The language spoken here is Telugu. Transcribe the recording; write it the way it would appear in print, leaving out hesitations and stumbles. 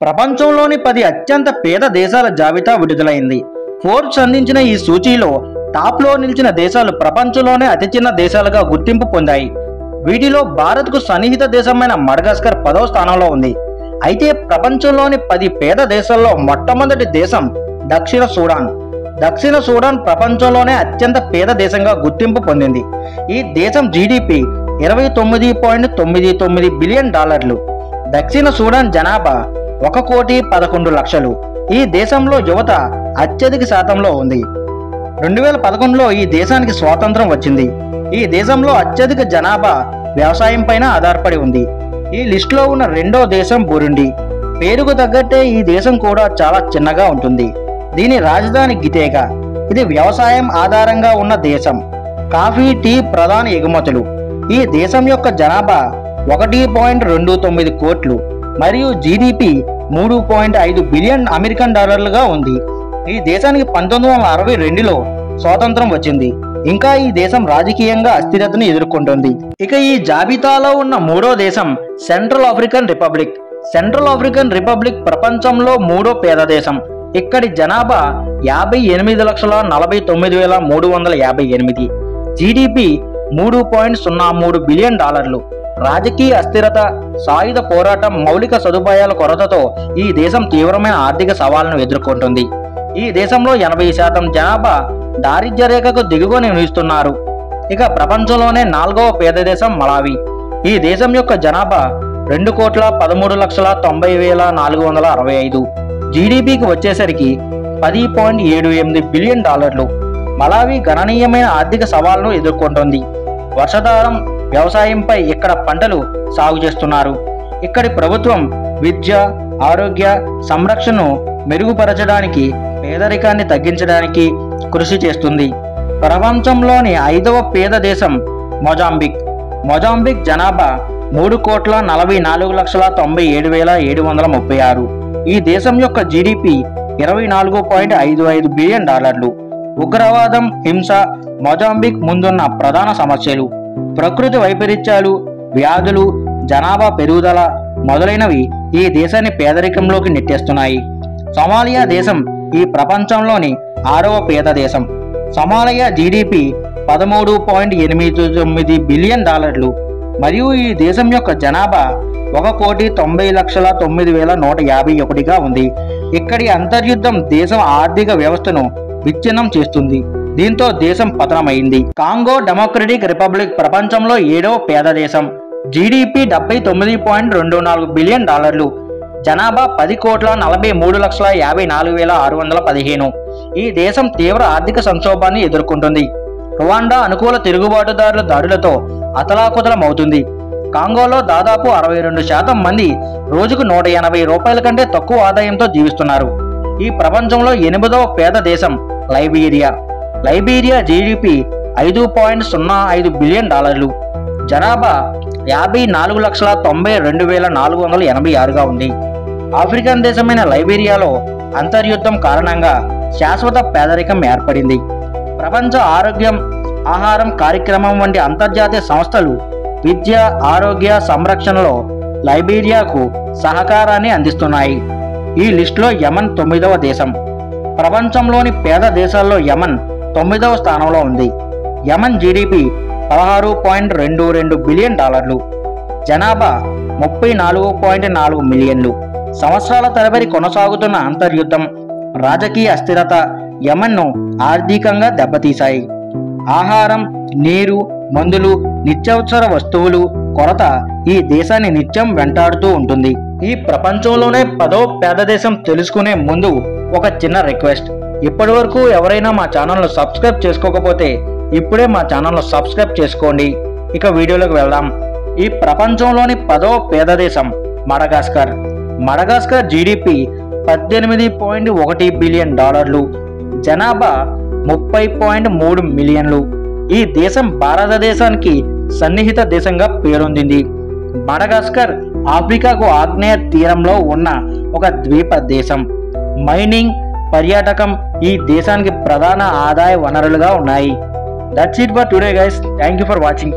ప్రపంచంలోని 10 అత్యంత పేద దేశాల జాబితా విడుదలైంది. ఫోర్బ్స్ అందించిన ఈ సూచీలో టాప్లో నిలిచిన దేశాలు ప్రపంచంలోనే అతి చిన్న దేశాలుగా గుర్తింపు పొందాయి. వీటిలో భారత్కు సన్నిహిత దేశమైన మడగాస్కర్ 10వ స్థానంలో ఉంది. అయితే ప్రపంచంలోని 10 పేద దేశాల్లో మొట్టమొదటి దేశం దక్షిణ సూడాన్. దక్షిణ సూడాన్ ప్రపంచంలోనే అత్యంత పేద దేశంగా గుర్తింపు పొందింది. ఈ దేశం జీడిపి $29.99 బిలియన్. దక్షిణ సూడాన్ జనాభా 1,11,00,000. ఈ దేశంలో యువత అత్యధిక శాతంలో ఉంది. 2011లో ఈ దేశానికి స్వాతంత్రం వచ్చింది. ఈ దేశంలో అత్యధిక జనాభా వ్యవసాయం పైన ఆధారపడి ఉంది. ఈ లిస్టులో ఉన్న రెండో దేశం బురుండి. పేరుకు తగ్గట్టే ఈ దేశం కూడా చాలా చిన్నగా ఉంటుంది. దీని రాజధాని గిటేగా. ఇది వ్యవసాయం ఆధారంగా ఉన్న దేశం. కాఫీ, టీ ప్రధాన ఎగుమతులు. ఈ దేశం యొక్క జనాభా 1.29 కోట్లు మరియు జీడిపి $3.5 బిలియన్ ఉంది. ఈ దేశానికి 1962లో స్వాతంత్రం వచ్చింది. ఇంకా ఈ దేశం రాజకీయంగా అస్థిరతను ఎదుర్కొంటుంది. ఇక ఈ జాబితాలో ఉన్న మూడో దేశం central African republic. Central African republic ప్రపంచంలో మూడో పేద దేశం. ఇక్కడి జనాభా 58,49,358. GDP $3.03 billion. రాజకీయ అస్థిరత, సాయుధ పోరాటం, మౌలిక సదుపాయాల కొరతతో ఈ దేశం తీవ్రమైన ఆర్థిక సవాళ్లను ఎదుర్కొంటుంది. ఈ దేశంలో 80% జనాభా దారిద్ర్య రేఖకు దిగువన నివసిస్తున్నారు. ఇక ప్రపంచంలోనే 4వ పేద దేశం మలావి. ఈ దేశం యొక్క జనాభా 2,13,90,465. జీడిపికి వచ్చేసరికి $10.78 బిలియన్. మలావి గణనీయమైన ఆర్థిక సవాళ్లను ఎదుర్కొంటుంది. వర్షాధారం వ్యవసాయంపై ఇక్కడ పంటలు సాగు చేస్తున్నారు. ఇక్కడి ప్రభుత్వం విద్య, ఆరోగ్య సంరక్షణను మెరుగుపరచడానికి, పేదరికాన్ని తగ్గించడానికి కృషి చేస్తుంది. ప్రపంచంలోని 5వ పేద దేశం మొజాంబిక్. మొజాంబిక్ జనాభా 3,44,97,736. ఈ దేశం యొక్క జీడిపి $24.55 బిలియన్. ఉగ్రవాదం, హింస మొజాంబిక్ ముందున్న ప్రధాన సమస్యలు. ప్రకృతి వైపరీత్యాలు, వ్యాధులు, జనాభా పెరుగుదల మొదలైనవి ఈ దేశాన్ని పేదరికంలోకి నెట్టేస్తున్నాయి. సొమాలియా దేశం ఈ ప్రపంచంలోని 6వ పేద దేశం. సొమాలియా జీడిపి $13.89 బిలియన్ మరియు ఈ దేశం యొక్క జనాభా 1,90,09,151గా ఉంది. ఇక్కడి అంతర్యుద్ధం దేశం ఆర్థిక వ్యవస్థను విచ్ఛిన్నం చేస్తుంది. దీంతో దేశం పతనమైంది. కాంగో డెమోక్రటిక్ రిపబ్లిక్ ప్రపంచంలో 7వ పేద దేశం. GDP $79.24 billion. జనాభా 10,43,54,615. ఈ దేశం తీవ్ర ఆర్థిక సంక్షోభాన్ని ఎదుర్కొంటుంది. రువాండా అనుకూల తిరుగుబాటుదారుల దాడులతో అతలాకుతలమవుతుంది. కాంగోలో దాదాపు 62% మంది రోజుకు $180 కంటే తక్కువ ఆదాయంతో జీవిస్తున్నారు. ఈ ప్రపంచంలో 8వ పేద దేశం లైబీరియా. Liberia GDP $5.05 billion. జనాభా 54,92,486గా ఉంది. ఆఫ్రికన్ దేశమైన లైబీరియాలో అంతర్యుద్ధం కారణంగా శాశ్వత పేదరికం ఏర్పడింది. ప్రపంచ ఆరోగ్యం ఆహారం కార్యక్రమం వంటి అంతర్జాతీయ సంస్థలు విద్య, ఆరోగ్య సంరక్షణలో లైబీరియాకు సహకారాన్ని అందిస్తున్నాయి. ఈ లిస్టులో యమన్ 9వ దేశం. ప్రపంచంలోని పేద దేశాల్లో యమన్ 9వ స్థానంలో ఉంది. Yemen GDP $16.22 billion. జనాభా 34.4 మిలియన్లు. సంవత్సరాల తరబడి కొనసాగుతున్న అంతర్యుద్ధం, రాజకీయ అస్థిరత యమన్ను ఆర్థికంగా దెబ్బతీశాయి. ఆహారం, నీరు, మందులు, నిత్యావసర వస్తువులు కొరత ఈ దేశాన్ని నిత్యం వెంటాడుతూ ఉంటుంది. ఈ ప్రపంచంలోనే 10వ పేద దేశం తెలుసుకునే ముందు ఒక చిన్న రిక్వెస్ట్. ఇప్పటి వరకు ఎవరైనా మా ఛానల్ను సబ్స్క్రైబ్ చేసుకోకపోతే ఇప్పుడే మా ఛానల్ను సబ్స్క్రైబ్ చేసుకోండి. ఇక వీడియోలోకి వెళ్దాం. ఈ ప్రపంచంలోని 10వ పేద దేశం మడగాస్కర్. Madagascar GDP $18.1 billion. జనాభా 30.3 మిలియన్లు. ఈ దేశం భారతదేశానికి సన్నిహిత దేశంగా పేరొందింది. మడగాస్కర్ ఆఫ్రికాకు ఆగ్నేయ తీరంలో ఉన్న ఒక ద్వీప దేశం. మైనింగ్, పర్యాటకం ఈ దేశానికి ప్రధాన ఆదాయ వనరులుగా ఉన్నాయి. That's it for today guys. Thank you for watching.